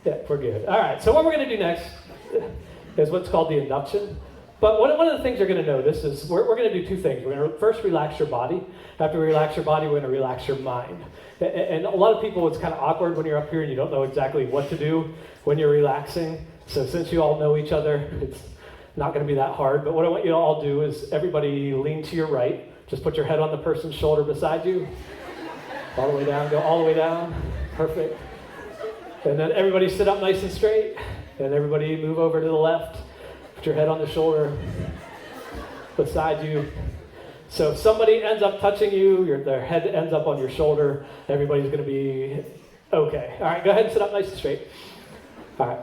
Yeah, we're good. All right, so what we're going to do next is what's called the induction. But one of the things you're going to notice is we're going to do two things. We're going to first relax your body. After we relax your body, we're going to relax your mind. And a lot of people, it's kind of awkward when you're up here and you don't know exactly what to do when you're relaxing. So since you all know each other, it's not going to be that hard. But what I want you to all do is everybody lean to your right. Just put your head on the person's shoulder beside you. All the way down, go all the way down. Perfect. And then everybody sit up nice and straight. And everybody move over to the left. Put your head on the shoulder beside you. So if somebody ends up touching you, their head ends up on your shoulder, everybody's going to be okay. All right, go ahead and sit up nice and straight. All right.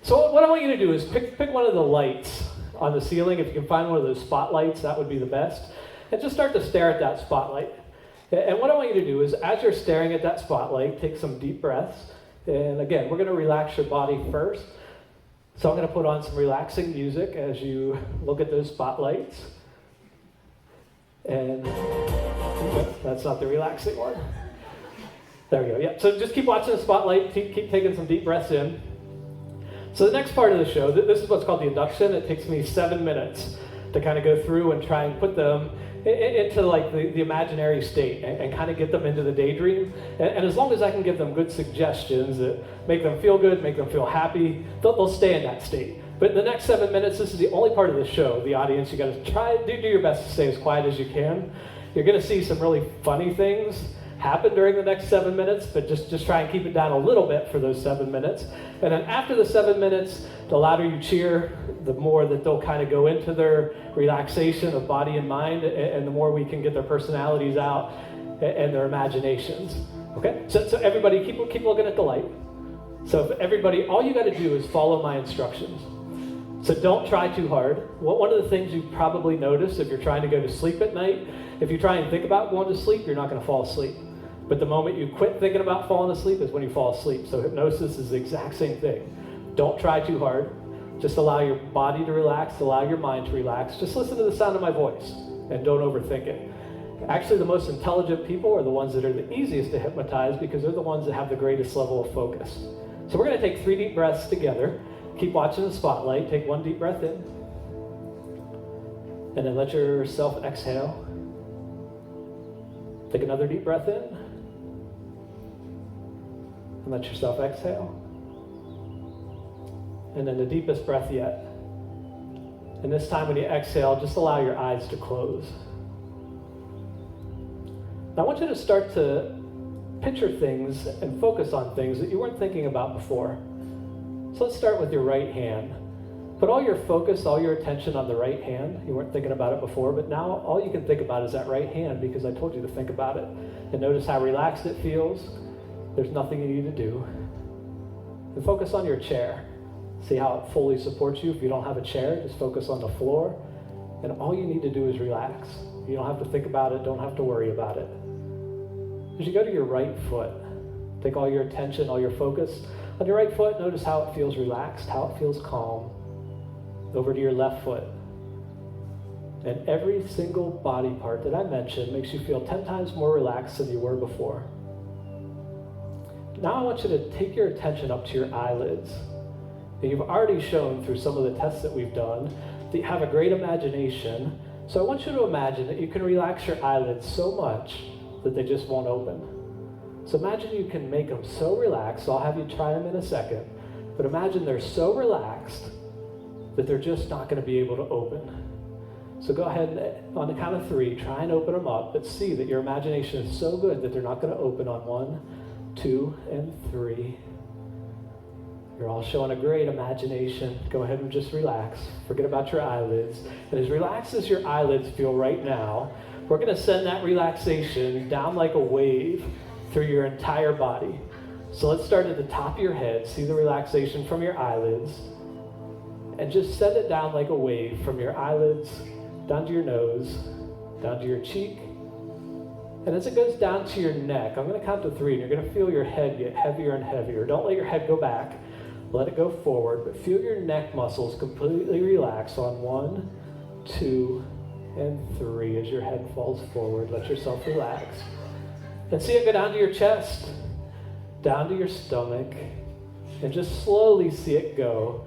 So what I want you to do is pick one of the lights on the ceiling. If you can find one of those spotlights, that would be the best. And just start to stare at that spotlight. And what I want you to do is, as you're staring at that spotlight, take some deep breaths. And again, we're going to relax your body first. So I'm going to put on some relaxing music as you look at those spotlights. And that's not the relaxing one. There we go. Yeah. So just keep watching the spotlight. Keep taking some deep breaths in. So the next part of the show, this is what's called the induction. It takes me 7 minutes to kind of go through and try and put them into like the imaginary state and kind of get them into the daydream. And as long as I can give them good suggestions that make them feel good, make them feel happy, they'll stay in that state. But the next 7 minutes, this is the only part of the show. The audience, you got to try, do your best to stay as quiet as you can. You're going to see some really funny things happen during the next 7 minutes, but just try and keep it down a little bit for those 7 minutes. And then after the 7 minutes, the louder you cheer, the more that they'll kind of go into their relaxation of body and mind, and the more we can get their personalities out and their imaginations. Okay? So everybody, keep looking at the light. So if everybody, all you got to do is follow my instructions. So don't try too hard. One of the things you probably notice if you're trying to go to sleep at night, if you try and think about going to sleep, you're not going to fall asleep. But the moment you quit thinking about falling asleep is when you fall asleep. So hypnosis is the exact same thing. Don't try too hard. Just allow your body to relax, allow your mind to relax. Just listen to the sound of my voice and don't overthink it. Actually, the most intelligent people are the ones that are the easiest to hypnotize because they're the ones that have the greatest level of focus. So we're going to take 3 deep breaths together. Keep watching the spotlight. Take 1 deep breath in. And then let yourself exhale. Take another deep breath in. And let yourself exhale. And then the deepest breath yet. And this time when you exhale, just allow your eyes to close. Now I want you to start to picture things and focus on things that you weren't thinking about before. So let's start with your right hand. Put all your focus, all your attention on the right hand. You weren't thinking about it before, but now all you can think about is that right hand because I told you to think about it. And notice how relaxed it feels. There's nothing you need to do. And focus on your chair. See how it fully supports you. If you don't have a chair, just focus on the floor. And all you need to do is relax. You don't have to think about it, don't have to worry about it. As you go to your right foot, take all your attention, all your focus. On your right foot, notice how it feels relaxed, how it feels calm. Over to your left foot. And every single body part that I mentioned makes you feel 10 times more relaxed than you were before. Now I want you to take your attention up to your eyelids. And you've already shown through some of the tests that we've done that you have a great imagination. So I want you to imagine that you can relax your eyelids so much that they just won't open. So imagine you can make them so relaxed. I'll have you try them in a second. But imagine they're so relaxed that they're just not going to be able to open. So go ahead and on the count of 3, try and open them up, but see that your imagination is so good that they're not going to open on 1, 2, and 3. You're all showing a great imagination. Go ahead and just relax. Forget about your eyelids. And as relaxed as your eyelids feel right now, we're going to send that relaxation down like a wave through your entire body. So let's start at the top of your head. See the relaxation from your eyelids. And just send it down like a wave from your eyelids, down to your nose, down to your cheek. And as it goes down to your neck, I'm going to count to 3, and you're going to feel your head get heavier and heavier. Don't let your head go back. Let it go forward, but feel your neck muscles completely relax on 1, 2, and 3 as your head falls forward. Let yourself relax. And see it go down to your chest, down to your stomach, and just slowly see it go.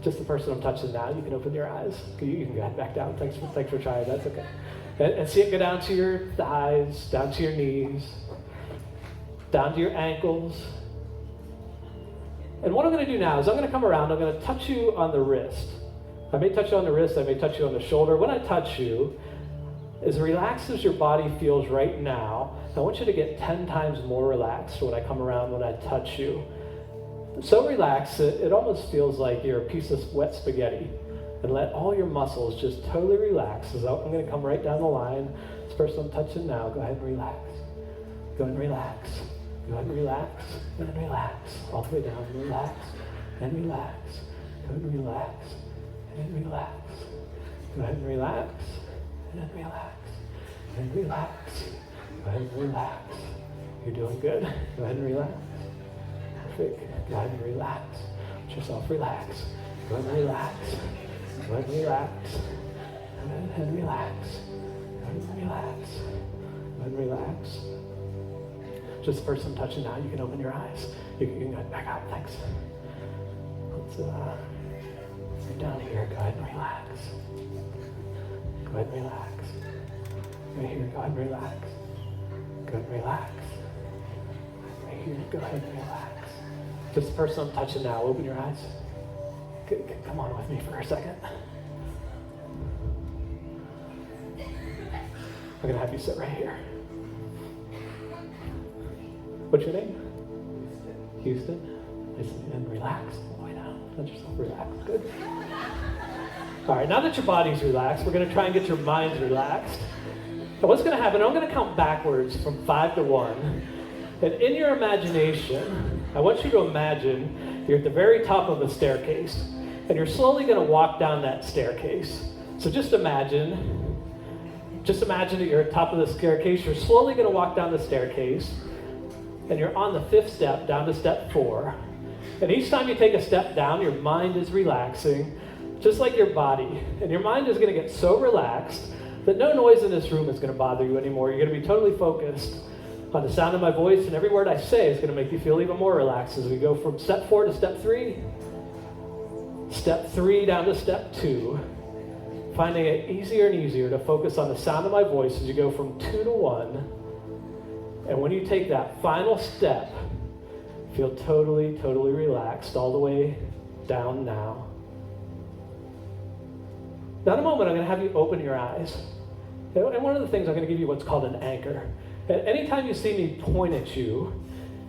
Just the person I'm touching now, you can open your eyes. You can go ahead back down. Thanks for trying, that's okay. And see it go down to your thighs, down to your knees, down to your ankles. And what I'm going to do now is I'm going to come around, I'm going to touch you on the wrist. I may touch you on the wrist, I may touch you on the shoulder. When I touch you, as relaxed as your body feels right now, I want you to get 10 times more relaxed when I come around, when I touch you. So relaxed, it almost feels like you're a piece of wet spaghetti. And let all your muscles just totally relax. I'm going to come right down the line. This person I'm touching now, go ahead and relax. Go ahead and relax. Go ahead and relax. And relax. All the way down. Relax. And relax. Go ahead and relax. And relax. Go ahead and relax. And relax. And relax. Go ahead and relax. You're doing good. Go ahead and relax. Perfect. Go ahead and relax. Let yourself relax. Go ahead and relax. Go ahead and relax. Go ahead and relax. Go ahead and relax. Go ahead and relax. Just the person touching now, you can open your eyes. You can go back out, thanks. Let's, you're down here, go ahead and relax. Go ahead and relax. Right here, go ahead and relax. Go ahead and relax. Right here, go ahead and relax. Just the person I'm touching now, open your eyes. Come on with me for a second. I'm going to have you sit right here. What's your name? Houston. Nice and relax. All the way down. Let yourself relax. Good. All right, now that your body's relaxed, we're going to try and get your minds relaxed. And what's going to happen, I'm going to count backwards from 5 to 1. And in your imagination, I want you to imagine you're at the very top of a staircase. And you're slowly going to walk down that staircase. So just imagine that you're at the top of the staircase. You're slowly going to walk down the staircase. And you're on the 5th step, down to step 4. And each time you take a step down, your mind is relaxing, just like your body. And your mind is going to get so relaxed that no noise in this room is going to bother you anymore. You're going to be totally focused on the sound of my voice, and every word I say is going to make you feel even more relaxed as we go from step 4 to step 3. Step 3 down to step 2. Finding it easier and easier to focus on the sound of my voice as you go from 2 to 1. And when you take that final step, feel totally, totally relaxed all the way down now. Now in a moment, I'm going to have you open your eyes. And one of the things, I'm going to give you what's called an anchor. And anytime you see me point at you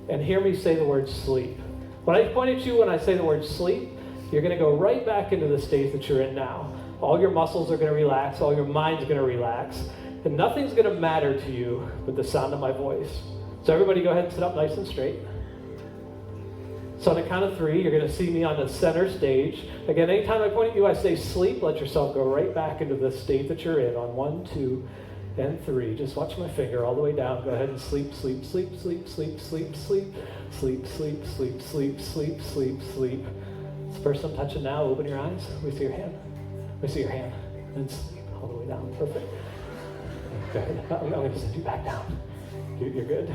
and hear me say the word sleep, when I point at you when I say the word sleep, you're going to go right back into the state that you're in now. All your muscles are going to relax. All your mind's going to relax. And nothing's going to matter to you but the sound of my voice. So everybody go ahead and sit up nice and straight. So on the count of 3, you're going to see me on the center stage. Again, anytime I point at you, I say sleep. Let yourself go right back into the state that you're in on 1, 2, and 3. Just watch my finger all the way down. Go ahead and sleep, sleep, sleep, sleep, sleep, sleep, sleep, sleep, sleep, sleep, sleep, sleep, sleep, sleep. This person I'm touching now, open your eyes. Let me see your hand. Let me see your hand. And sleep all the way down. Perfect. Go ahead. I'm going to send you back down. You're good.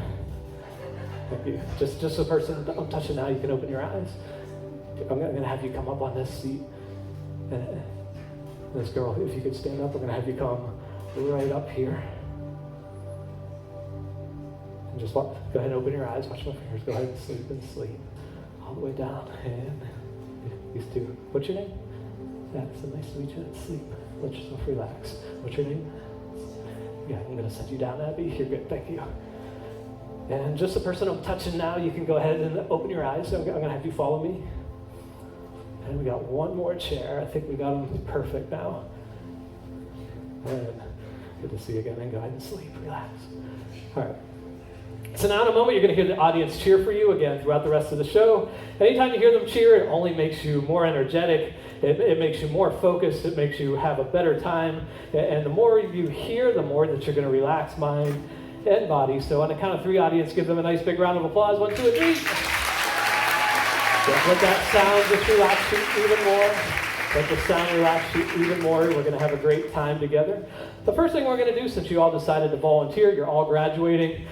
Thank you. Just the person I'm touching now, you can open your eyes. I'm going to have you come up on this seat. And this girl, if you could stand up, I'm going to have you come right up here. And just go ahead and open your eyes. Watch my fingers. Go ahead and sleep. All the way down. And these two. What's your name? That's a nice to meet you. Sleep. Let yourself relax. What's your name? Yeah, I'm going to send you down, Abby. You're good. Thank you. And just the person I'm touching now, you can go ahead and open your eyes. I'm going to have you follow me. And we got one more chair. I think we got them perfect now. And good to see you again. And go ahead and sleep. Relax. All right. So now in a moment, you're going to hear the audience cheer for you again throughout the rest of the show. Anytime you hear them cheer, it only makes you more energetic. It makes you more focused. It makes you have a better time. And the more you hear, the more that you're going to relax mind and body. So on the count of 3, audience, give them a nice big round of applause. 1, 2, and 3. Let that sound just relax you even more. Let the sound relax you even more. We're going to have a great time together. The first thing we're going to do, since you all decided to volunteer, you're all graduating,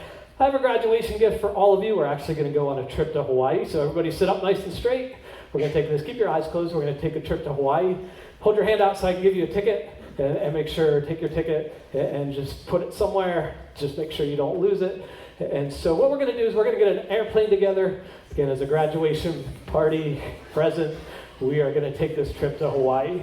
I have a graduation gift for all of you. We're actually going to go on a trip to Hawaii. So everybody sit up nice and straight. We're going to take this. Keep your eyes closed. We're going to take a trip to Hawaii. Hold your hand out so I can give you a ticket. And make sure, take your ticket and just put it somewhere. Just make sure you don't lose it. And so what we're going to do is we're going to get an airplane together. Again, as a graduation party present, we are going to take this trip to Hawaii.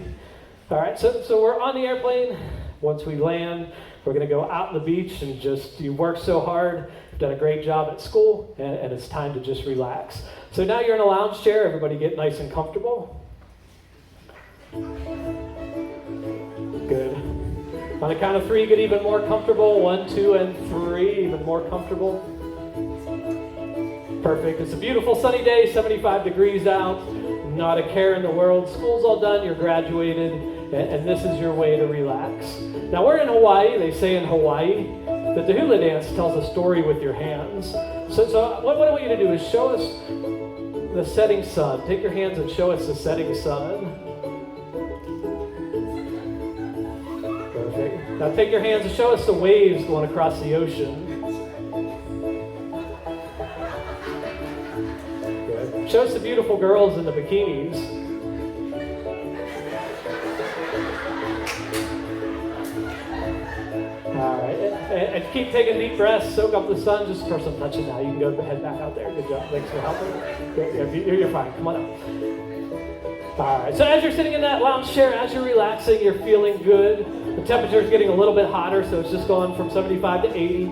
All right, so we're on the airplane. Once we land, we're going to go out on the beach and you worked so hard, you've done a great job at school, and it's time to just relax. So now you're in a lounge chair. Everybody get nice and comfortable. Good. On the count of 3, get even more comfortable. 1, 2, and 3, even more comfortable. Perfect. It's a beautiful sunny day, 75 degrees out. Not a care in the world. School's all done. You're graduated. And this is your way to relax. Now we're in Hawaii. They say in Hawaii that the hula dance tells a story with your hands. So what I want you to do is show us the setting sun. Take your hands and show us the setting sun. Perfect. Now take your hands and show us the waves going across the ocean. Good. Show us the beautiful girls in the bikinis. All right, and keep taking deep breaths, soak up the sun, just for some touching now. You can go head back out there. Good job, thanks for helping. You're fine, come on up. All right, so as you're sitting in that lounge chair, as you're relaxing, you're feeling good. The temperature is getting a little bit hotter, so it's just going from 75 to 80,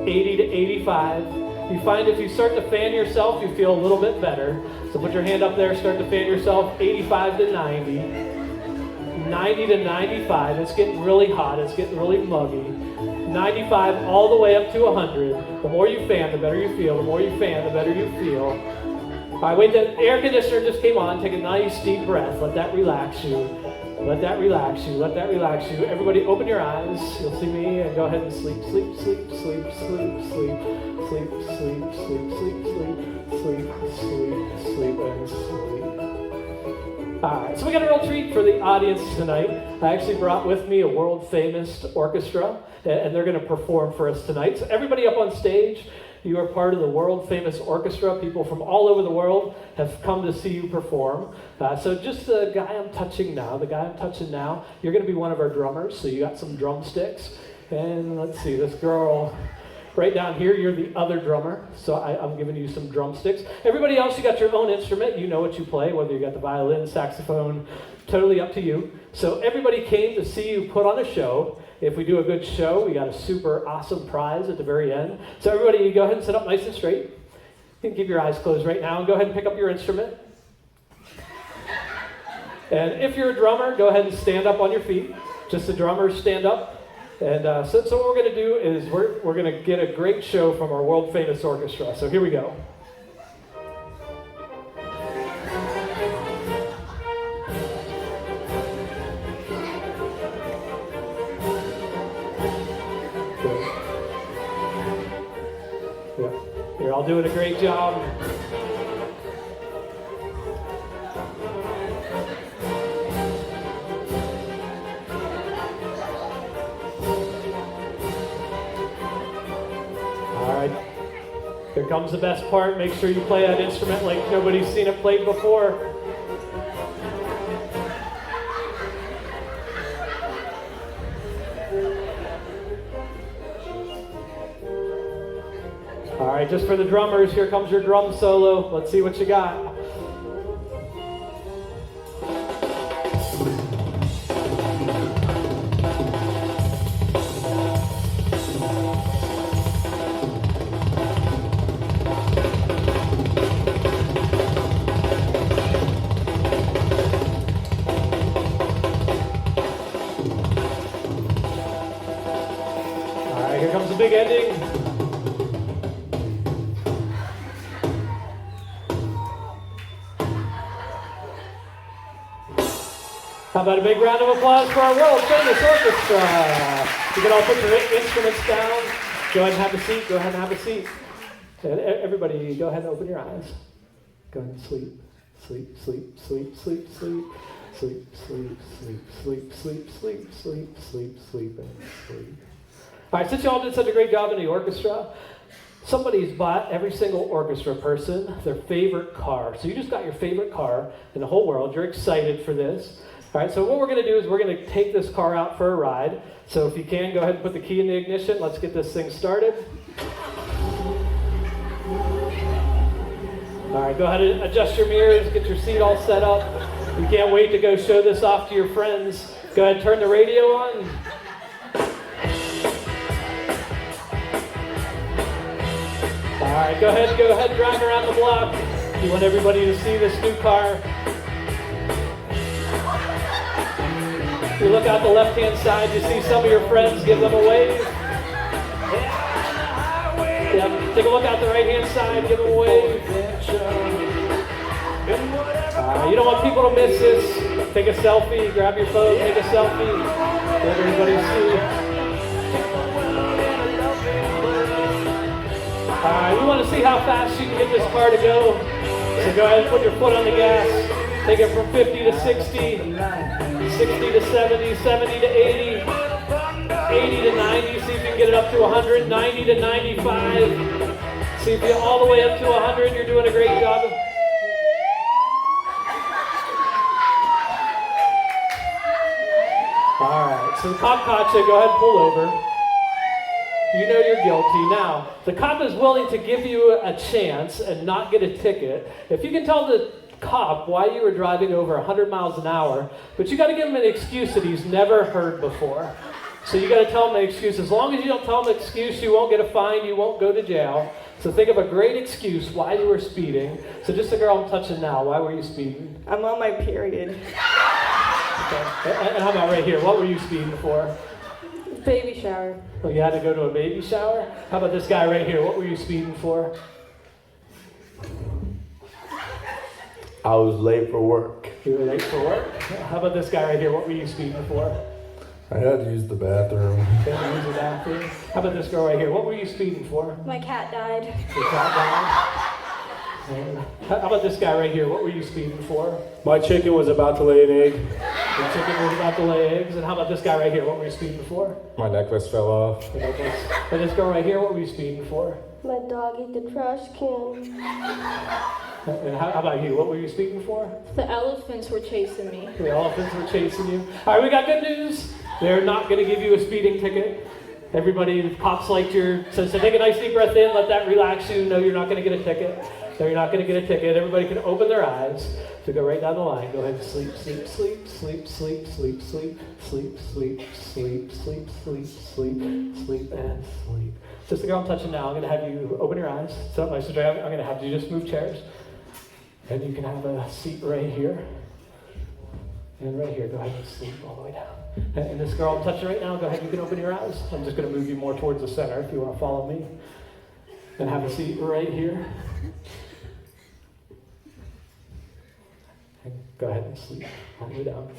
80 to 85. You find if you start to fan yourself, you feel a little bit better. So put your hand up there, start to fan yourself, 85 to 90. 90 to 95, it's getting really hot, it's getting really muggy. 95 all the way up to 100. The more you fan, the better you feel. The more you fan, the better you feel. All right, wait, the air conditioner just came on. Take a nice deep breath. Let that relax you. Let that relax you. Let that relax you. Everybody open your eyes. You'll see me, and go ahead and sleep, sleep, sleep, sleep, sleep, sleep, sleep, sleep, sleep, sleep, sleep, sleep, sleep, sleep, and sleep. All right, so we got a real treat for the audience tonight. I actually brought with me a world-famous orchestra, and they're going to perform for us tonight. So everybody up on stage, you are part of the world-famous orchestra. People from all over the world have come to see you perform. So just the guy I'm touching now, you're going to be one of our drummers, so you got some drumsticks. And let's see, this girl right down here, you're the other drummer, so I'm giving you some drumsticks. Everybody else, you got your own instrument. You know what you play, whether you got the violin, saxophone, totally up to you. So everybody came to see you put on a show. If we do a good show, we got a super awesome prize at the very end. So everybody, you go ahead and sit up nice and straight. You can keep your eyes closed right now and go ahead and pick up your instrument. And if you're a drummer, go ahead and stand up on your feet. Just the drummers stand up. And so what we're going to do is we're going to get a great show from our world-famous orchestra. So here we go. Good. Yeah. You're all doing a great job. Here comes the best part. Make sure you play that instrument like nobody's seen it played before. All right, just for the drummers, here comes your drum solo. Let's see what you got. Big ending. How about a big round of applause for our world famous orchestra? You can all put your instruments down. Go ahead and have a seat. Go ahead and have a seat. And everybody, go ahead and open your eyes. Go ahead and sleep. Sleep, sleep, sleep, sleep, sleep. Sleep, sleep, sleep, sleep, sleep, sleep, sleep, sleep, sleep, and sleep. All right, since you all did such a great job in the orchestra, somebody's bought every single orchestra person their favorite car. So you just got your favorite car in the whole world. You're excited for this. All right, so what we're going to do is we're going to take this car out for a ride. So if you can, go ahead and put the key in the ignition. Let's get this thing started. All right, go ahead and adjust your mirrors, get your seat all set up. You can't wait to go show this off to your friends. Go ahead and turn the radio on. All right, go ahead, drive around the block. You want everybody to see this new car. You look out the left-hand side, you see some of your friends, give them a wave. Yeah, take a look out the right-hand side, give them a wave. You don't want people to miss this. Take a selfie, grab your phone, take a selfie. Let everybody see. You want to see how fast you can get this car to go. So go ahead and put your foot on the gas. Take it from 50 to 60, 60 to 70, 70 to 80, 80 to 90. See if you can get it up to 100, 90 to 95. See if you get all the way up to 100. You're doing a great job. All right, so the cop caught you. Go ahead and pull over. You know you're guilty. Now, the cop is willing to give you a chance and not get a ticket. If you can tell the cop why you were driving over 100 miles an hour, but you got to give him an excuse that he's never heard before. So you got to tell him the excuse. As long as you don't tell him the excuse, you won't get a fine, you won't go to jail. So think of a great excuse why you were speeding. So just the girl I'm touching now, why were you speeding? I'm on my period. Okay. And how about right here? What were you speeding for? Baby shower. Oh, you had to go to a baby shower? How about this guy right here? What were you speeding for? I was late for work. You were late for work? How about this guy right here? What were you speeding for? I had to use the bathroom. You had to use the bathroom? How about this girl right here? What were you speeding for? My cat died. Your cat died? And how about this guy right here? What were you speeding for? My chicken was about to lay an egg. Your chicken was about to lay eggs. And how about this guy right here? What were you speeding for? My necklace fell off. And this girl right here, what were you speeding for? My dog ate the trash can. And how about you? What were you speeding for? The elephants were chasing me. The elephants were chasing you. All right, we got good news. They're not going to give you a speeding ticket. Everybody, the cops liked so take a nice deep breath in, let that relax you. No, you're not going to get a ticket. No, you're not going to get a ticket. Everybody can open their eyes to go right down the line. Go ahead and sleep, sleep, sleep, sleep, sleep, sleep, sleep, sleep, sleep, sleep, sleep, sleep, sleep, sleep, and sleep. Just the girl I'm touching now, I'm going to have you open your eyes. So I'm going to have you just move chairs. And you can have a seat right here. And right here, go ahead and sleep all the way down. And this girl I'm touching right now, go ahead, you can open your eyes. I'm just going to move you more towards the center if you want to follow me. And have a seat right here. And go ahead and sleep all the way down.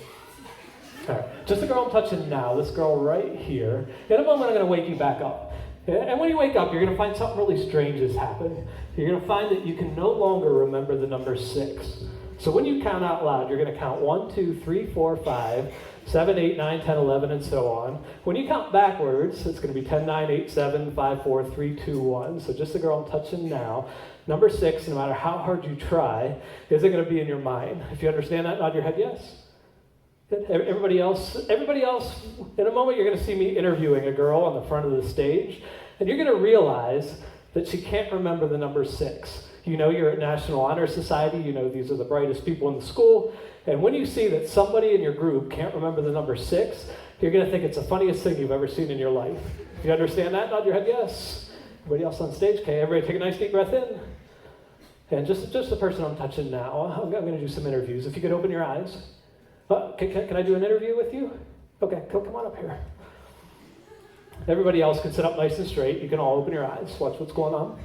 All right, just the girl I'm touching now, this girl right here. In a moment, I'm going to wake you back up. And when you wake up, you're going to find something really strange has happened. You're going to find that you can no longer remember the number 6. So when you count out loud, you're going to count 1, 2, 3, 4, 5, 7, 8, 9, 10, 11, and so on. When you count backwards, it's going to be 10, 9, 8, 7, 5, 4, 3, 2, 1. So just the girl I'm touching now. Number 6, no matter how hard you try, isn't going to be in your mind. If you understand that, nod your head yes. Good. Everybody else, in a moment you're going to see me interviewing a girl on the front of the stage, and you're going to realize that she can't remember the number 6. You know you're at National Honor Society, you know these are the brightest people in the school, and when you see that somebody in your group can't remember the number 6, you're going to think it's the funniest thing you've ever seen in your life. If you understand that, nod your head yes. Everybody else on stage, okay, everybody take a nice deep breath in. And just the person I'm touching now, I'm going to do some interviews. If you could open your eyes. Can I do an interview with you? Okay, come on up here. Everybody else can sit up nice and straight. You can all open your eyes, watch what's going on.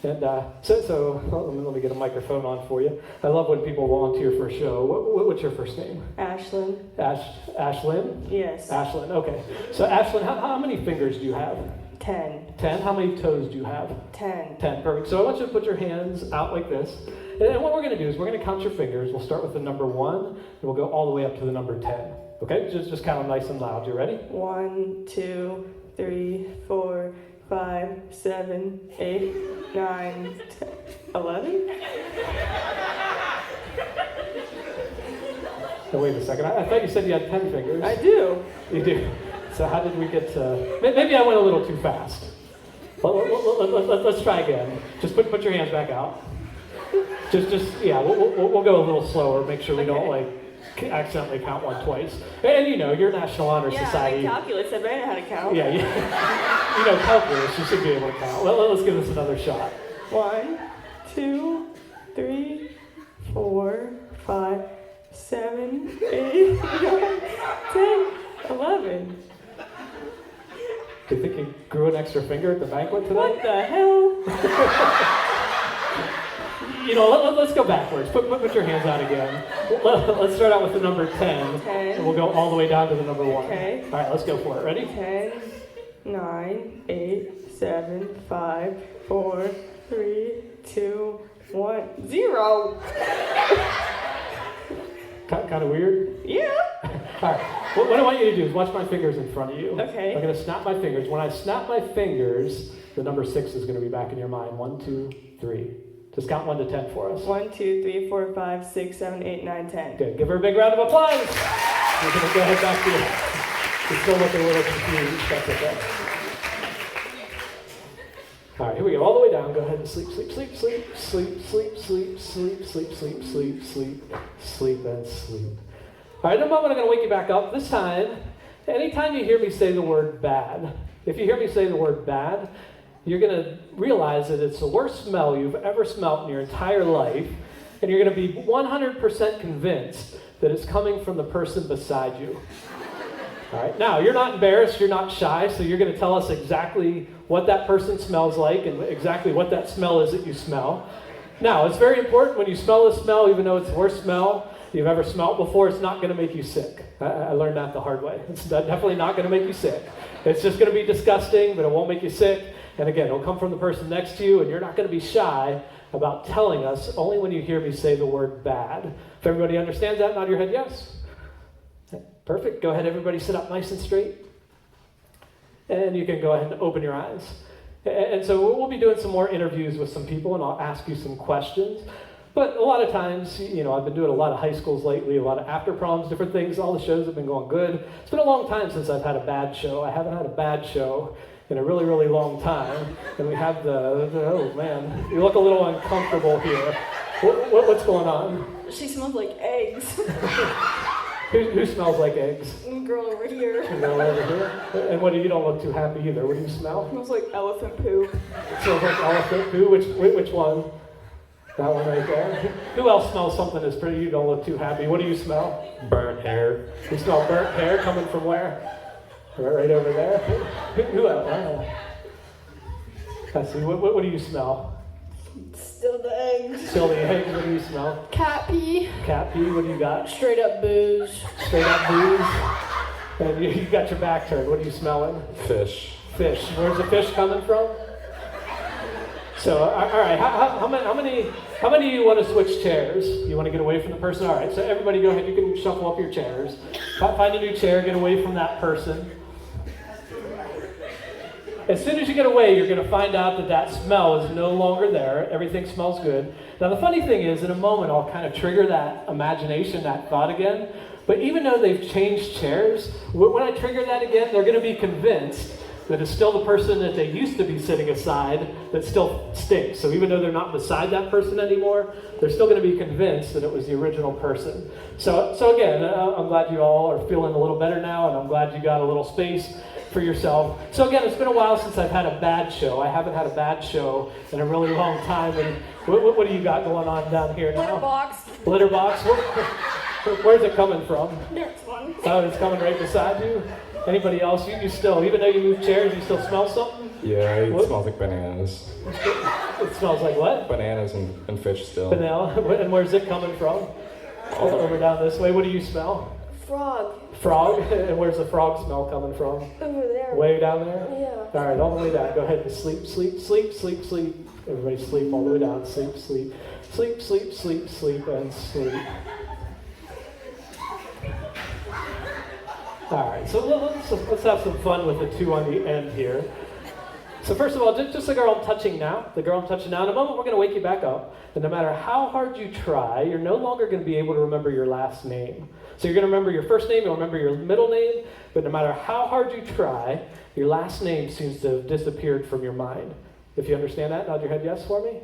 And let me get a microphone on for you. I love when people volunteer for a show. What's your first name? Ashlyn. Ashlyn? Yes. Ashlyn, okay. So Ashlyn, how many fingers do you have? 10. 10? How many toes do you have? 10. 10, perfect. So I want you to put your hands out like this. And what we're going to do is we're going to count your fingers. We'll start with the number 1, and we'll go all the way up to the number 10. Okay? Just count them nice and loud. You ready? 1, 2, 3, 4, 5, 7, 8, 9, 10, 11. Oh, wait a second. I thought you said you had 10 fingers. I do. You do. So how did we get to... Maybe I went a little too fast. Let's try again. Just put your hands back out. Yeah, we'll go a little slower. Make sure we don't, like, accidentally count one twice. And you know, you're National Honor Society. Yeah, calculus. I better know how to count. Yeah, you know calculus. You should be able to count. Let's give this another shot. 1, 2, 3, 4, 5, 7, 8, 9, 10, 11. Do you think you grew an extra finger at the banquet today? What the hell? You know, let's go backwards. Put your hands out again. Let's start out with the number 10. 10. And we'll go all the way down to the number 1. Okay. All right, let's go for it. Ready? 10, 9, 8, 7, 5, 4, 3, 2, 1, 0. Kind of weird? Yeah. All right. What I want you to do is watch my fingers in front of you. Okay. I'm going to snap my fingers. When I snap my fingers, the number 6 is going to be back in your mind. 1, 2, 3. Just count 1 to 10 for us. 1, 2, 3, 4, 5, 6, 7, 8, 9, 10. Good. Give her a big round of applause. We're going to go ahead back to you. You're still looking a little confused. That's okay. All right, here we go. All the way down. Go ahead and sleep, sleep, sleep, sleep, sleep, sleep, sleep, sleep, sleep, sleep, sleep, sleep, sleep, and sleep. All right, in a moment, I'm going to wake you back up. This time, anytime you hear me say the word bad, if you hear me say the word bad, you're going to realize that it's the worst smell you've ever smelt in your entire life, and you're going to be 100% convinced that it's coming from the person beside you. All right, now, you're not embarrassed, you're not shy, so you're going to tell us exactly what that person smells like and exactly what that smell is that you smell. Now, it's very important when you smell a smell, even though it's the worst smell you've ever smelled before, it's not going to make you sick. I learned that the hard way. It's definitely not going to make you sick. It's just going to be disgusting, but it won't make you sick. And again, it'll come from the person next to you, and you're not going to be shy about telling us only when you hear me say the word bad. If everybody understands that, nod your head yes. Perfect. Go ahead, everybody sit up nice and straight. And you can go ahead and open your eyes. And so we'll be doing some more interviews with some people, and I'll ask you some questions. But a lot of times, you know, I've been doing a lot of high schools lately, a lot of after proms, different things. All the shows have been going good. It's been a long time since I've had a bad show. I haven't had a bad show in a really, really long time. And we have oh man, you look a little uncomfortable here. What's going on? She smells like eggs. Who smells like eggs? Girl over here. The girl over here? And you don't look too happy either. What do you smell? Smells like elephant poo. It smells like elephant poo. Which one? That one right there. Who else smells something that's pretty? You don't look too happy. What do you smell? Burnt hair. You smell burnt hair coming from where? Right over there. Who else? I see. What do you smell? Still the eggs. Still the eggs. What do you smell? Cat pee. Cat pee. What do you got? Straight up booze. Straight up booze. And you got your back turned. What are you smelling? Fish. Fish. Where's the fish coming from? So, all right, how many of you want to switch chairs? You want to get away from the person? All right, so everybody go ahead, you can shuffle up your chairs. Find a new chair, get away from that person. As soon as you get away, you're going to find out that smell is no longer there. Everything smells good. Now, the funny thing is, in a moment, I'll kind of trigger that imagination, that thought again. But even though they've changed chairs, when I trigger that again, they're going to be convinced that it's still the person that they used to be sitting aside that still stinks. So even though they're not beside that person anymore, they're still going to be convinced that it was the original person. So again, I'm glad you all are feeling a little better now, and I'm glad you got a little space for yourself. So again, it's been a while since I've had a bad show. I haven't had a bad show in a really long time. And what do you got going on down here now? Litter box. Litter box? Where's it coming from? Next one. Oh, it's coming right beside you? Anybody else? You still, even though you moved chairs, you still smell something? Yeah, it smells like bananas. It smells like what? Bananas and fish still. Banana. And where's it coming from? Over down this way. What do you smell? Frog. Frog? And where's the frog smell coming from? Over there. Way down there? Yeah. All right, all the way down. Go ahead and sleep, sleep, sleep, sleep, sleep. Everybody sleep all the way down. Sleep, sleep, sleep, sleep, sleep, sleep, and sleep. All right, so let's have some fun with the 2 on the end here. So first of all, just the girl I'm touching now, in a moment we're going to wake you back up, and no matter how hard you try, you're no longer going to be able to remember your last name. So you're going to remember your first name, you'll remember your middle name, but no matter how hard you try, your last name seems to have disappeared from your mind. If you understand that, nod your head yes for me.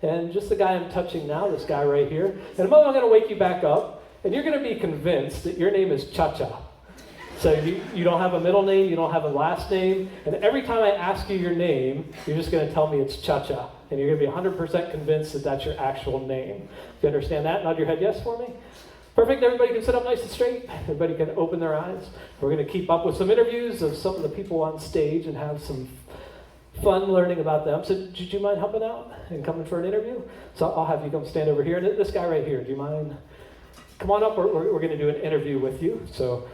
And just the guy I'm touching now, this guy right here, in a moment I'm going to wake you back up, and you're going to be convinced that your name is Cha-Cha. So you don't have a middle name, you don't have a last name, and every time I ask you your name, you're just going to tell me it's Cha-Cha, and you're going to be 100% convinced that that's your actual name. If you understand that, nod your head yes for me. Perfect, everybody can sit up nice and straight. Everybody can open their eyes. We're going to keep up with some interviews of some of the people on stage and have some fun learning about them. So do you mind helping out and coming for an interview? So I'll have you come stand over here. And this guy right here, do you mind? Come on up, we're going to do an interview with you. So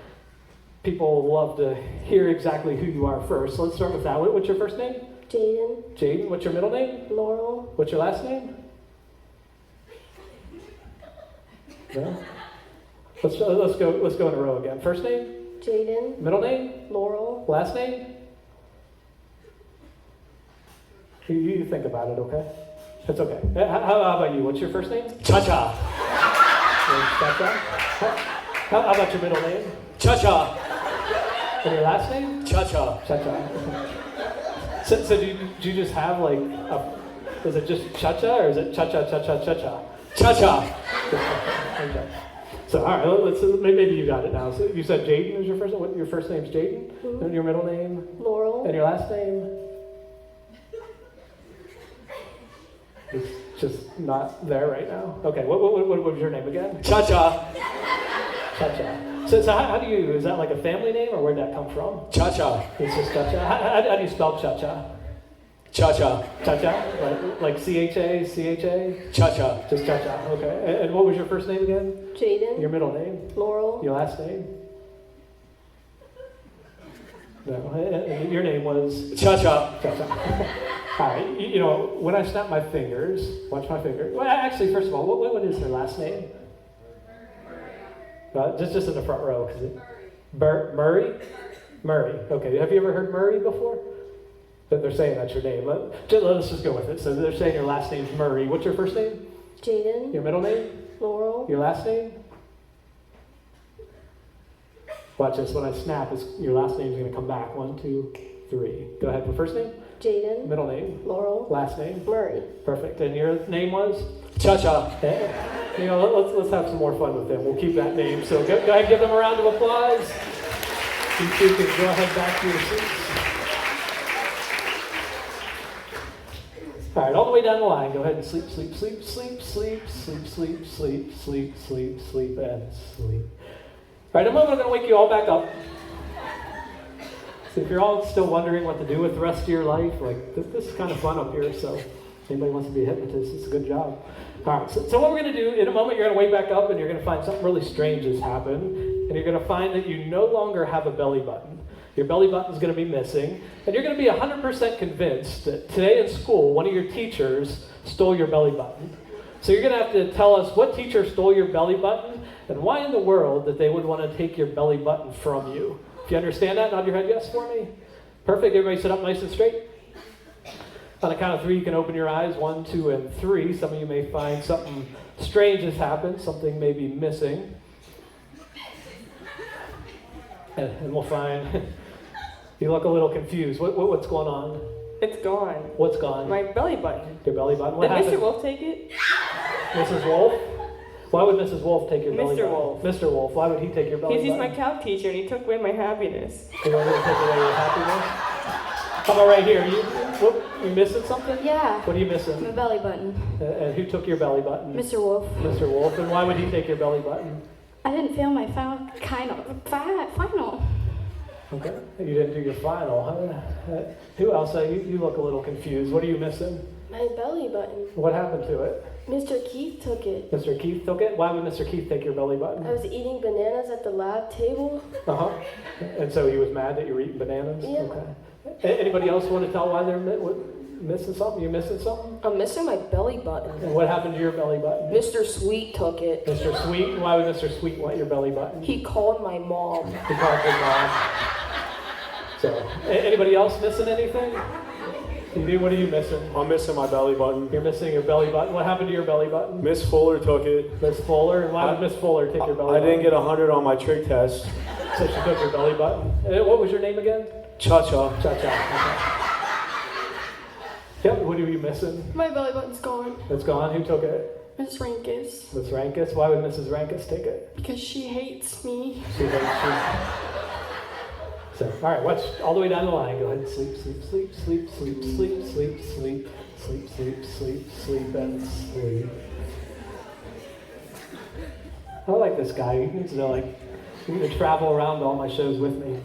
people love to hear exactly who you are first. So let's start with that. What's your first name? Jaden. Jaden. What's your middle name? Laurel. What's your last name? No? Let's go in a row again. First name? Jaden. Middle name? Laurel. Last name? You think about it, okay? It's okay. How about you? What's your first name? Cha-Cha. Cha-Cha. How about your middle name? Cha-Cha. And your last name? Cha-Cha. Cha-Cha. So do you just have like is it just Cha-Cha or is it Cha-Cha? Cha-Cha. Okay. So all right, maybe you got it now. So you said Jaden is your first name. What, your first name's Jaden? Mm-hmm. And your middle name? Laurel. And your last name? It's just not there right now. Okay, what was your name again? Cha-Cha. Cha-Cha. So how do you, is that like a family name or where'd that come from? Cha-Cha. It's just Cha-Cha. How do you spell Cha-Cha? Cha-Cha. Cha-Cha? Like C-H-A? Cha-Cha. Just Cha-Cha, okay. And what was your first name again? Jaden. Your middle name? Laurel. Your last name? No. And your name was? Cha-Cha. Cha-Cha. All right, you know, when I snap my fingers, watch my fingers. Well, actually, first of all, what is her last name? Just in the front row. Murray? Murray. Okay, have you ever heard Murray before? But they're saying that's your name. Let's just go with it. So they're saying your last name's Murray. What's your first name? Jaden. Your middle name? Laurel. Your last name? Watch this. When I snap, your last name's going to come back. 1, 2, 3. Go ahead. Your first name? Jaden. Middle name? Laurel. Last name? Murray. Perfect. And your name was? Cha-Cha. You know, let's have some more fun with them. We'll keep that name. So go ahead and give them a round of applause. You two can go ahead back to your seats. All right, all the way down the line. Go ahead and sleep, sleep, sleep, sleep, sleep, sleep, sleep, sleep, sleep, sleep, sleep, and sleep. All right, in a moment I'm going to wake you all back up. So if you're all still wondering what to do with the rest of your life, like this is kind of fun up here, so if anybody wants to be a hypnotist, it's a good job. All right, so what we're going to do, in a moment you're going to wake back up and you're going to find something really strange has happened, and you're going to find that you no longer have a belly button. Your belly button is going to be missing, and you're going to be 100% convinced that today in school, one of your teachers stole your belly button. So you're going to have to tell us what teacher stole your belly button, and why in the world that they would want to take your belly button from you. If you understand that, nod your head yes for me. Perfect. Everybody sit up nice and straight. On the count of 3, you can open your eyes. 1, 2, and 3. Some of you may find something strange has happened. Something may be missing. And we'll find you look a little confused. What's going on? It's gone. What's gone? My belly button. Your belly button? What Did happened? Mr. Wolf take it? Mrs. Wolf? Why would Mrs. Wolf take your belly Mr. button? Wolf. Mr. Wolf. Why would he take your belly Because button? he's my calc teacher and he took away my happiness. You want me to take away your happiness? How about right here? You missing something? Yeah. What are you My missing? belly button. And who took your belly button? Mr. Wolf. Mr. Wolf. And why would he take your belly button? I didn't fail my final. Okay. You didn't do your final, huh? Who else? You look a little confused. What are you missing? My belly button. What happened to it? Mr. Keith took it. Mr. Keith took it? Why would Mr. Keith take your belly button? I was eating bananas at the lab table. Uh-huh. And so he was mad that you were eating bananas? Yeah. Okay. Anybody else want to tell why they're missing something? You missing something? I'm missing my belly button. And what happened to your belly button? Mr. Sweet took it. Mr. Sweet? Why would Mr. Sweet want your belly button? He called my mom. He called your mom. So, anybody else missing anything? What are you missing? I'm missing my belly button. You're missing your belly button. What happened to your belly button? Miss Fuller took it. Miss Fuller? And why did Miss Fuller take your belly I button? didn't get 100 on my trick test. So she took your belly button. What was your name again? Cha-cha. Cha-cha. Okay. Yep, what are you missing? My belly button's gone. It's gone. Who took it? Miss Rankus. Miss Rankus? Why would Mrs. Rankus take it? Because she hates me. She hates you. So, all right, watch all the way down the line. Go ahead and sleep, sleep, sleep, sleep, sleep, sleep, sleep, sleep, sleep, sleep, sleep, sleep, and sleep. I like this guy. He needs to travel around to all my shows with me.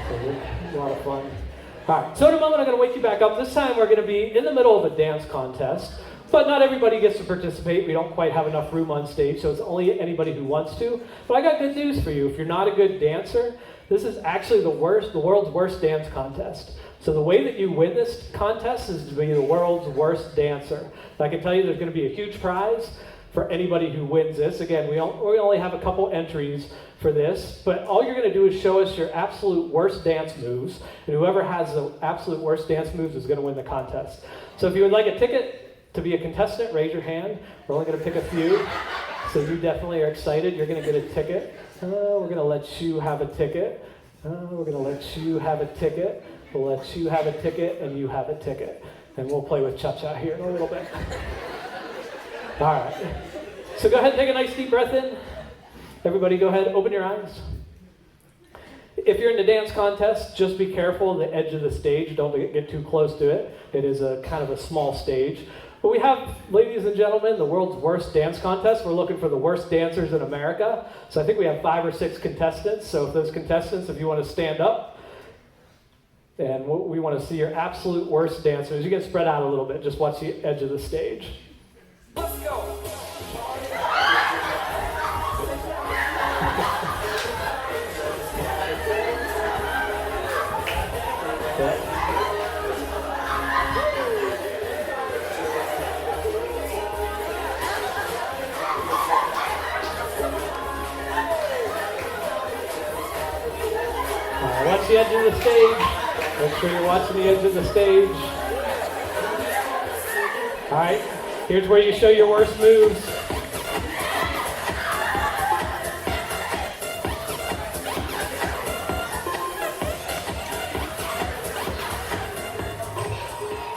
So it's a lot of fun. All right, so in a moment I'm going to wake you back up. This time we're going to be in the middle of a dance contest, but not everybody gets to participate. We don't quite have enough room on stage, so it's only anybody who wants to. But I got good news for you. If you're not a good dancer, this is actually the world's worst dance contest. So the way that you win this contest is to be the world's worst dancer. And I can tell you there's going to be a huge prize for anybody who wins this. Again, we only have a couple entries for this, but all you're going to do is show us your absolute worst dance moves, and whoever has the absolute worst dance moves is going to win the contest. So if you would like a ticket to be a contestant, raise your hand. We're only going to pick a few, so you definitely are excited. You're going to get a ticket. We're going to let you have a ticket. We're going to let you have a ticket. We'll let you have a ticket, and you have a ticket. And we'll play with cha-cha here in a little bit. All right. So go ahead and take a nice deep breath in. Everybody go ahead, open your eyes. If you're in the dance contest, just be careful of the edge of the stage. Don't get too close to it. It is a kind of a small stage. But we have, ladies and gentlemen, the world's worst dance contest. We're looking for the worst dancers in America. So I think we have 5 or 6 contestants. So if those contestants, if you want to stand up, and we want to see your absolute worst dancers. You get spread out a little bit. Just watch the edge of the stage. Let's go. Watch the edge of the stage. Make sure you're watching the edge of the stage. All right, here's where you show your worst moves.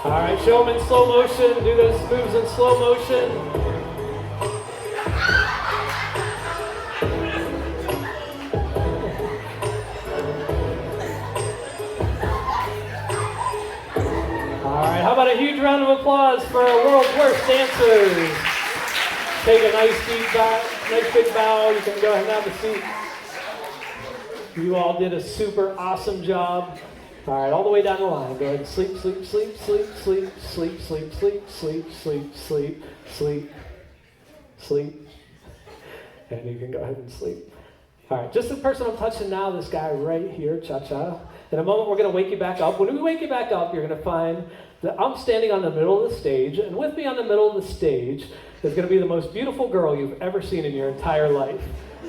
All right, show them in slow motion. Do those moves in slow motion. How about a huge round of applause for our world's worst dancers? Take a nice deep bow, nice big bow. You can go ahead and have a seat. You all did a super awesome job. All right, all the way down the line. Go ahead and sleep, sleep, sleep, sleep, sleep, sleep, sleep, sleep, sleep, sleep, sleep, sleep, sleep. And you can go ahead and sleep. All right, just the person I'm touching now, this guy right here, cha-cha. In a moment, we're going to wake you back up. When we wake you back up, you're going to find that I'm standing on the middle of the stage, and with me on the middle of the stage is going to be the most beautiful girl you've ever seen in your entire life.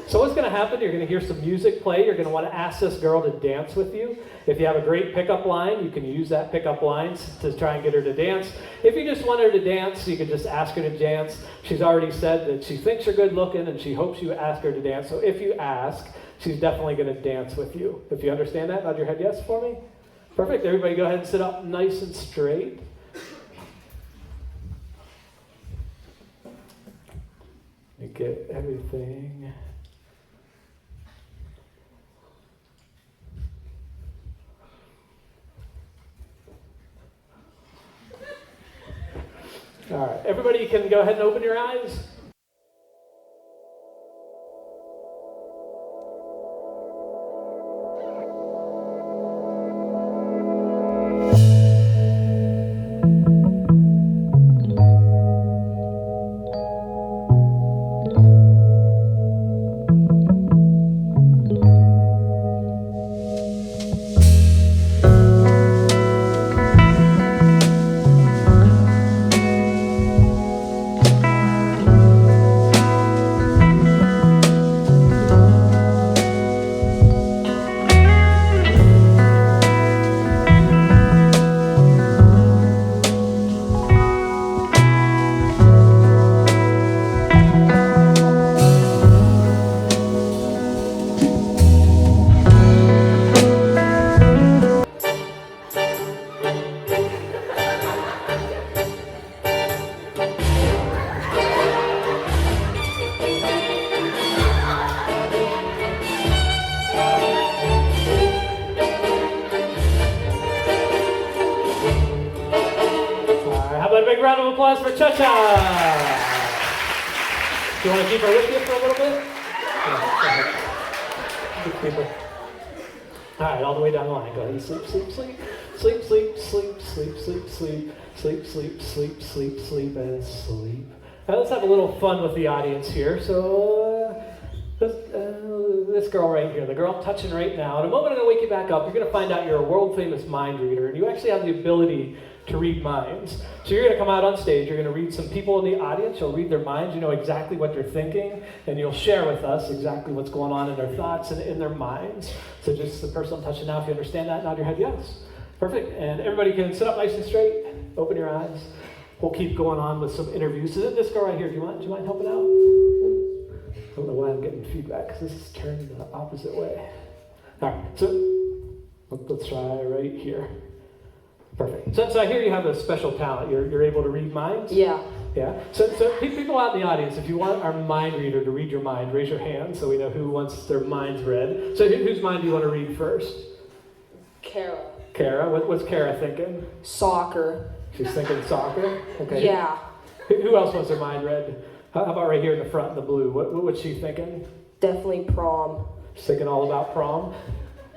So what's going to happen, you're going to hear some music play. You're going to want to ask this girl to dance with you. If you have a great pickup line, you can use that pickup line to try and get her to dance. If you just want her to dance, you can just ask her to dance. She's already said that she thinks you're good looking, and she hopes you ask her to dance. So if you ask, she's definitely going to dance with you. If you understand that, nod your head yes for me. Perfect. Everybody go ahead and sit up nice and straight. You get everything. All right. Everybody can go ahead and open your eyes. big round of applause for Cha-Cha. Do you want to keep her with you for a little bit? Keep her. All right, all the way down the line. Go ahead. Sleep, sleep, sleep. Sleep, sleep, sleep, sleep, sleep, sleep. Sleep, sleep, sleep, sleep, sleep, and sleep. Now let's have a little fun with the audience here. So this girl right here, the girl I'm touching right now, in a moment I'm going to wake you back up. You're going to find out you're a world-famous mind reader, and you actually have the ability to read minds. So you're going to come out on stage, you're going to read some people in the audience, you'll read their minds, you know exactly what they're thinking, and you'll share with us exactly what's going on in their thoughts and in their minds. So just the person I'm touching now, if you understand that, nod your head yes. Perfect. And everybody can sit up nice and straight, open your eyes. We'll keep going on with some interviews. So this girl right here, do you mind helping out? I don't know why I'm getting feedback, because this is turned the opposite way. All right, so let's try right here. Perfect. So I hear you have a special talent. You're able to read minds? Yeah. Yeah. So people out in the audience, if you want our mind reader to read your mind, raise your hand so we know who wants their minds read. So whose mind do you want to read first? Kara. Kara. What's Kara thinking? Soccer. She's thinking soccer? Okay. Yeah. Who else wants their mind read? How about right here in the front in the blue? What's she thinking? Definitely prom. She's thinking all about prom.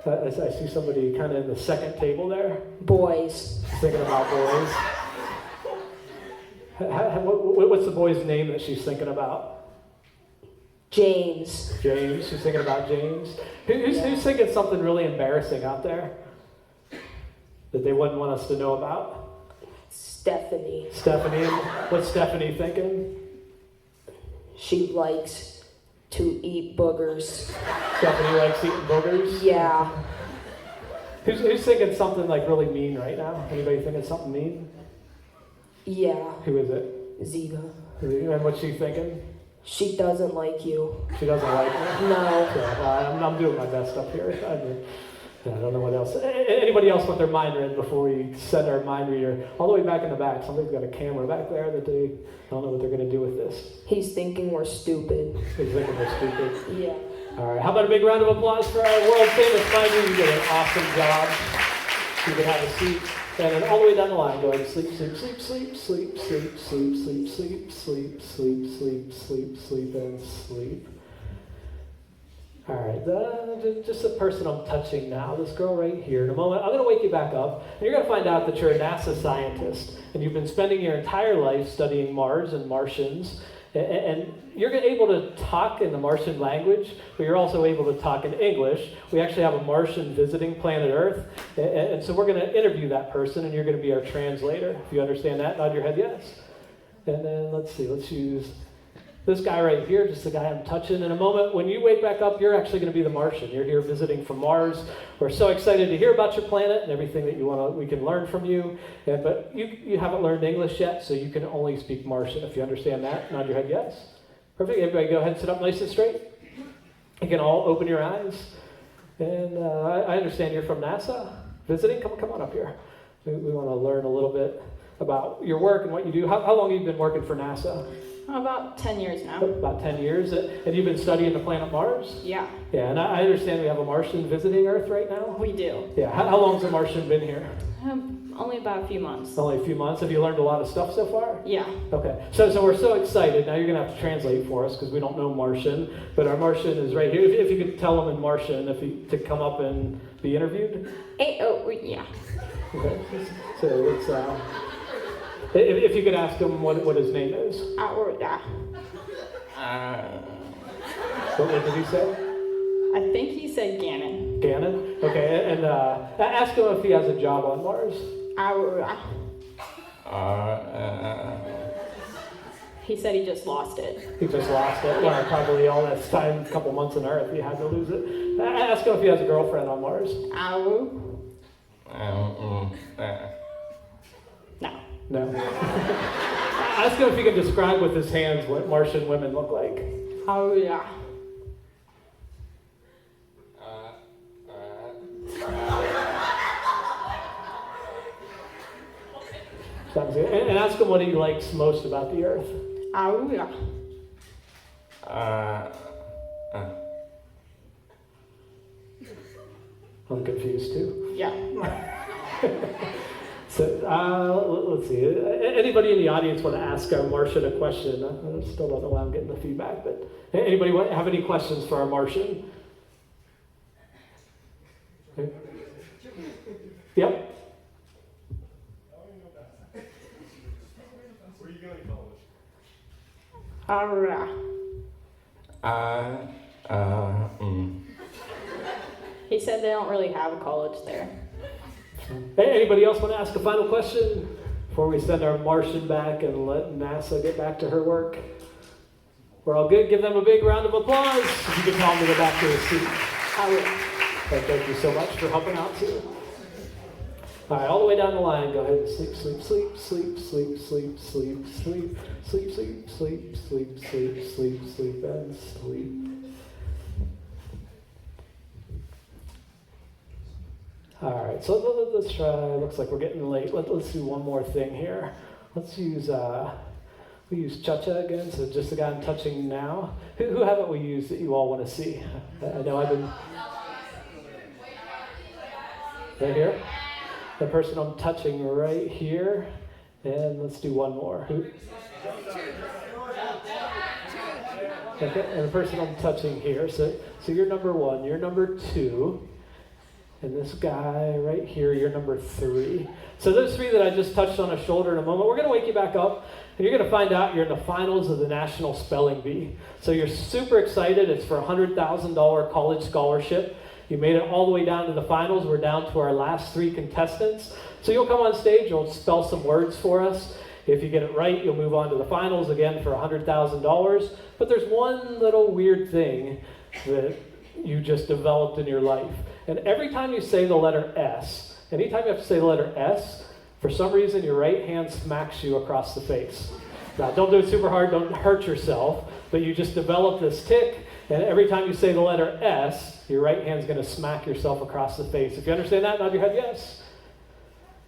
I see somebody kind of in the second table there. Boys. She's thinking about boys. What's the boy's name that she's thinking about? James. James. She's thinking about James. Who's thinking something really embarrassing out there that they wouldn't want us to know about? Stephanie. Stephanie. What's Stephanie thinking? She likes to eat boogers. Stephanie likes eating boogers? Yeah. Who's thinking something like really mean right now? Anybody thinking something mean? Yeah. Who is it? Ziva. And what's she thinking? She doesn't like you. She doesn't like me? No. Yeah, I'm doing my best up here. I don't know what else. Anybody else want their mind read before we send our mind reader all the way back in the back? Somebody's got a camera back there that they don't know what they're going to do with this. He's thinking we're stupid. He's thinking we're stupid. Yeah. All right, how about a big round of applause for our world famous mind reader? You did an awesome job. You can have a seat. And then all the way down the line, go ahead, sleep, sleep, sleep, sleep, sleep, sleep, sleep, sleep, sleep, sleep, sleep, sleep, sleep, sleep, and sleep. All right, just the person I'm touching now, this girl right here. In a moment, I'm going to wake you back up, and you're going to find out that you're a NASA scientist, and you've been spending your entire life studying Mars and Martians, and you're able to talk in the Martian language, but you're also able to talk in English. We actually have a Martian visiting planet Earth, and so we're going to interview that person, and you're going to be our translator. If you understand that, nod your head yes. And then let's use this guy right here, just the guy I'm touching. In a moment, when you wake back up, you're actually going to be the Martian. You're here visiting from Mars. We're so excited to hear about your planet and everything that we can learn from you. But you haven't learned English yet, so you can only speak Martian. If you understand that, nod your head yes. Perfect. Everybody go ahead and sit up nice and straight. You can all open your eyes. And I understand you're from NASA visiting. Come on up here. We want to learn a little bit about your work and what you do. How long have you been working for NASA? About 10 years now. About 10 years. And you've been studying the planet Mars? Yeah, Yeah, and I understand we have a Martian visiting Earth right now? we do. Yeah, how long's a Martian been here? Only about a few months. Only a few months. Have you learned a lot of stuff so far? Yeah. Okay, so we're so excited. Now you're going to have to translate for us because we don't know Martian, but our Martian is right here. If you could tell them in Martian to come up and be interviewed. Yeah. Okay, so let's... If you could ask him what his name is. What did he say? I think he said Gannon. Gannon? Okay, and ask him if he has a job on Mars. He said he just lost it. He just lost it. Well, probably all that time, a couple months on Earth, he had to lose it. Ask him if he has a girlfriend on Mars. No. No. Ask him if he can describe with his hands what Martian women look like. Sounds good. And ask him what he likes most about the Earth. I'm confused too. Yeah. So, let's see. Anybody in the audience want to ask our Martian a question? I still don't know why I'm getting the feedback, but anybody have any questions for our Martian? Okay. Yep. Where are you going to college? He said they don't really have a college there. Hey, anybody else want to ask a final question before we send our Martian back and let NASA get back to her work? We're all good. Give them a big round of applause. If you can tell them to go back to their seat. I will. And thank you so much for helping out too. All right, all the way down the line. Go ahead and sleep, sleep, sleep, sleep, sleep, sleep, sleep, sleep, sleep, sleep, sleep, sleep, sleep, sleep, sleep, and sleep. All right, so let's try. Looks like we're getting late. Let's do one more thing here. Let's use we use cha-cha again. So just the guy I'm touching now. Who haven't we used that you all want to see? I know I've been right here. The person I'm touching right here, and let's do one more. Okay, and the person I'm touching here. So you're number 1. You're number 2. And this guy right here, you're number 3. So those 3 that I just touched on a shoulder in a moment, we're going to wake you back up, and you're going to find out you're in the finals of the National Spelling Bee. So you're super excited. It's for a $100,000 college scholarship. You made it all the way down to the finals. We're down to our last 3 contestants. So you'll come on stage, you'll spell some words for us. If you get it right, you'll move on to the finals again for $100,000. But there's one little weird thing that you just developed in your life. And every time you say the letter S, anytime you have to say the letter S, for some reason your right hand smacks you across the face. Now, don't do it super hard, don't hurt yourself, but you just develop this tick, and every time you say the letter S, your right hand's going to smack yourself across the face. If you understand that, nod your head yes.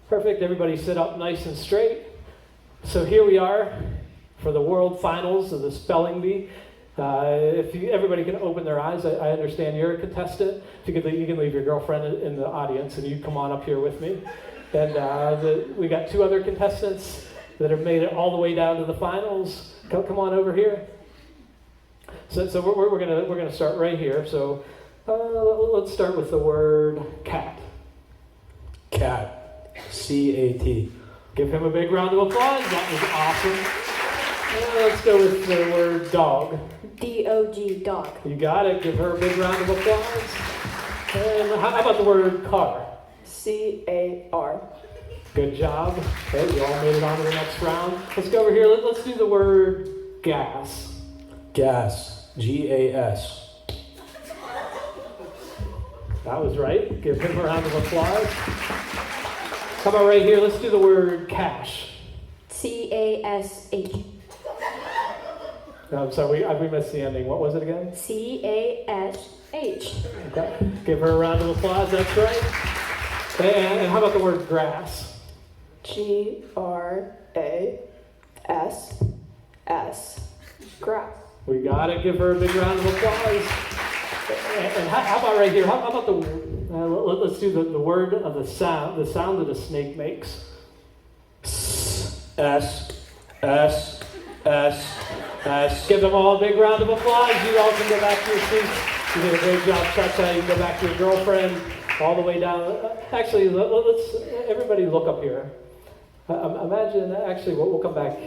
Perfect. Everybody sit up nice and straight. So here we are for the world finals of the spelling bee. Everybody can open their eyes. I understand you're a contestant. If you can leave your girlfriend in the audience, and you come on up here with me. And we got 2 other contestants that have made it all the way down to the finals. Come on over here. So we're gonna start right here. So let's start with the word cat. Cat. C-A-T. Give him a big round of applause. That was awesome. Let's go with the word dog. D-O-G, dog. You got it. Give her a big round of applause. And how about the word car? C-A-R. Good job. Okay, you all made it on to the next round. Let's go over here. Let's do the word gas. Gas. G-A-S. That was right. Give him a round of applause. How about right here? Let's do the word cash. C-A-S-H. No, I'm sorry, we missed the ending. What was it again? C-A-S-H. Okay. Give her a round of applause. That's right. And how about the word grass? G-R-A-S-S. Grass. We got it. Give her a big round of applause. And how about right here? How about let's do the word of the sound that a snake makes. S. S. S. S. Give them all a big round of applause. You all can go back to your seats. You did a great job, Cha-Cha. You can go back to your girlfriend all the way down. Actually, let's everybody look up here. Imagine, actually, we'll come back.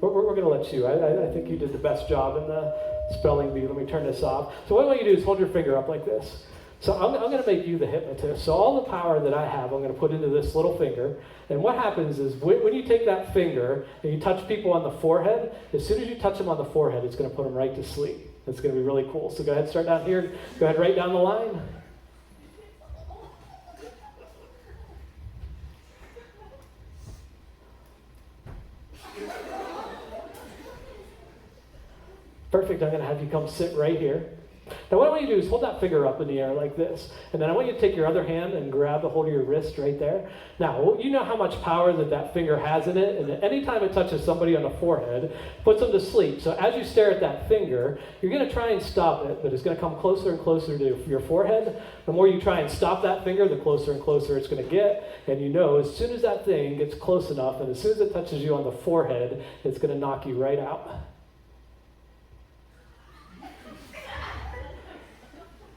We're going to let you. I think you did the best job in the spelling bee. Let me turn this off. So what I want you to do is hold your finger up like this. So I'm going to make you the hypnotist. So all the power that I have, I'm going to put into this little finger. And what happens is when you take that finger and you touch people on the forehead, as soon as you touch them on the forehead, it's going to put them right to sleep. It's going to be really cool. So go ahead, start down here. Go ahead, right down the line. Perfect. I'm going to have you come sit right here. Now what I want you to do is hold that finger up in the air like this. And then I want you to take your other hand and grab the hold of your wrist right there. Now, you know how much power that finger has in it. And anytime it touches somebody on the forehead, puts them to sleep. So as you stare at that finger, you're going to try and stop it, but it's going to come closer and closer to your forehead. The more you try and stop that finger, the closer and closer it's going to get. And you know as soon as that thing gets close enough, and as soon as it touches you on the forehead, it's going to knock you right out.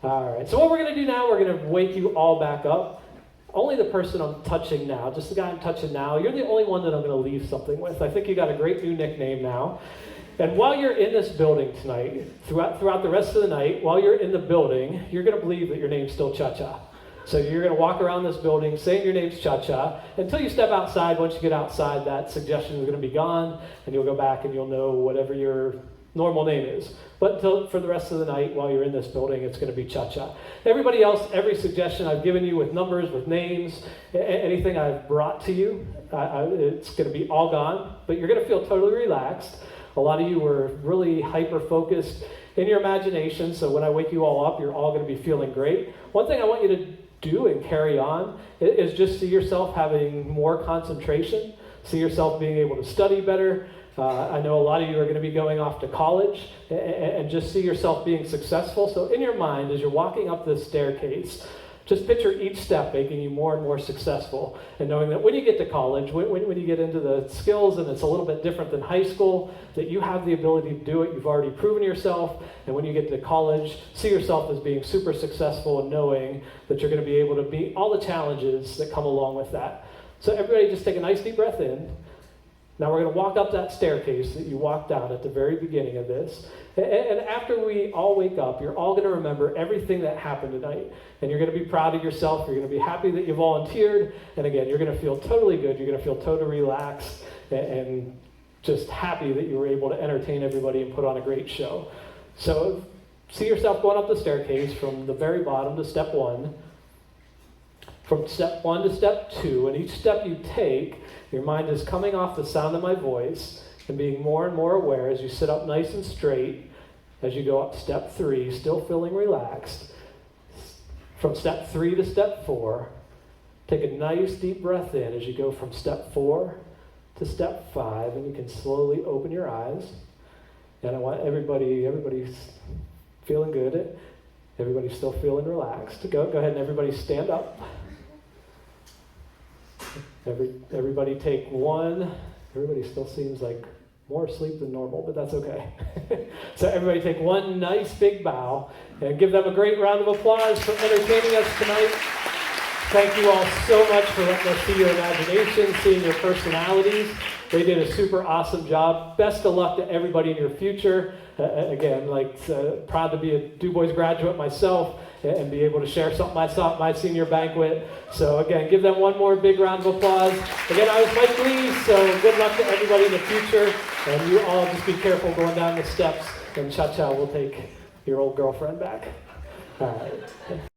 All right, so what we're going to do now, we're going to wake you all back up. Only the person I'm touching now, just the guy I'm touching now, you're the only one that I'm going to leave something with. I think you got a great new nickname now. And while you're in this building tonight, throughout the rest of the night, while you're in the building, you're going to believe that your name's still Cha-Cha. So you're going to walk around this building saying your name's Cha-Cha until you step outside. Once you get outside, that suggestion is going to be gone, and you'll go back and you'll know whatever your normal name is. But for the rest of the night, while you're in this building, it's going to be Cha-Cha. Everybody else, every suggestion I've given you with numbers, with names, anything I've brought to you, it's going to be all gone. But you're going to feel totally relaxed. A lot of you were really hyper-focused in your imagination, so when I wake you all up, you're all going to be feeling great. One thing I want you to do and carry on is just see yourself having more concentration, see yourself being able to study better. I know a lot of you are going to be going off to college, and just see yourself being successful. So in your mind, as you're walking up this staircase, just picture each step making you more and more successful, and knowing that when you get to college, when you get into the skills, and it's a little bit different than high school, that you have the ability to do it. You've already proven yourself, and when you get to college, see yourself as being super successful and knowing that you're going to be able to meet all the challenges that come along with that. So everybody just take a nice deep breath in. Now we're going to walk up that staircase that you walked down at the very beginning of this. And after we all wake up, you're all going to remember everything that happened tonight. And you're going to be proud of yourself. You're going to be happy that you volunteered. And again, you're going to feel totally good. You're going to feel totally relaxed and just happy that you were able to entertain everybody and put on a great show. So see yourself going up the staircase from the very bottom to step one. From step 1 to step 2, and each step you take, your mind is coming off the sound of my voice and being more and more aware as you sit up nice and straight, as you go up step 3, still feeling relaxed. From step 3 to step 4, take a nice deep breath in as you go from step 4 to step 5, and you can slowly open your eyes. And I want everybody's feeling good. Everybody's still feeling relaxed. Go ahead and everybody stand up. Everybody take one. Everybody still seems like more asleep than normal, but that's okay. So everybody take one nice big bow and give them a great round of applause for entertaining us tonight. Thank you all so much for letting us see your imagination, seeing your personalities. They did a super awesome job. Best of luck to everybody in your future. Again, proud to be a DuBois graduate myself and be able to share something I saw at my senior banquet. So again, give them one more big round of applause. Again, I was Mike Lee, so good luck to everybody in the future. And you all just be careful going down the steps, and Cha-Cha will take your old girlfriend back. All right.